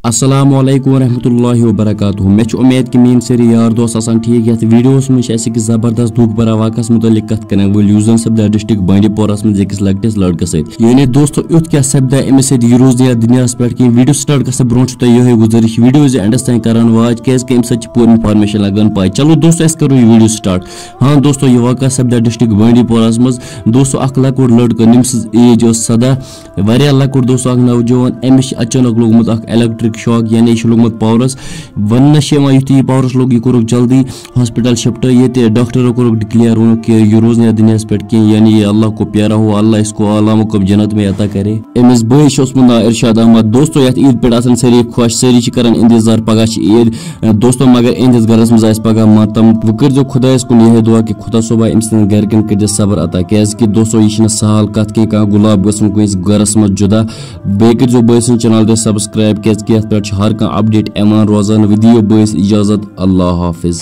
अस्सलामु अलैकुम रहमतुल्लाहि व बरकातुहू। मे उम्मीद कि मीन सारी यार दोस्त आसान ठीक ये वीडियोस में जबरदस्त दुख भरा वाकस मुतलिक कत कर यूज सपदा डिस्ट्रिक्ट बांडी पोरस में अकिस लकटिस लड़कस यानी दोस्तों युथ क्या सपदा अमिस रोज दुनिया पे वीडियो स्टार्ट गस ब्रो ये गुजारिश वीडियो एंडस तान कर वाच क्या पूरी इन्फॉर्मेशन लगन पाई। चलो दोस्तों करो ये वीडियो स्टार्ट। हाँ दोस्तों ये वाक़ सपदा डिस्ट्रिक्ट बांडी पोरस मज दोस्तों अख लकुट लड़का नम्स एज 17 वारिया लकुट दोस्तों नौजवान अमिस अचानक लोगमुत इलेक्ट्रिक शॉक यानी लोगमुत पावरस वन युथ पावरस लोग यह कोरुक जल्दी हॉस्पिटल शिफ्ट ये डॉक्टरों कोरुक डिक्लेयर वो कि यह रोज नहीं दुनिया पे कहीं यानी ये अल्लाह को प्यारा हो अल्लाह इसको आला मुक़म जन्नत में अता करे। अमिस बॉयस नाव इरशाद अहमद। दोस्तों ये ईद पे सारी खुश सारी कर इंतजार पगह ईद दोस्तों मगर इंदिस गरस मज पगह मातम वो कर खुदायस कुन यह दुआ कि खुदा सोबा अम गरकन कर सबर अता क्या दोस्तों यह सहल कत कह गुलाब गस गरस मज जुदा बे कर बॉयस चैनल सब्सक्राइब क्या हर कह अपडेट एमान रोजान। विदियो बॉयस इजाजत अल्लाह हाफिज।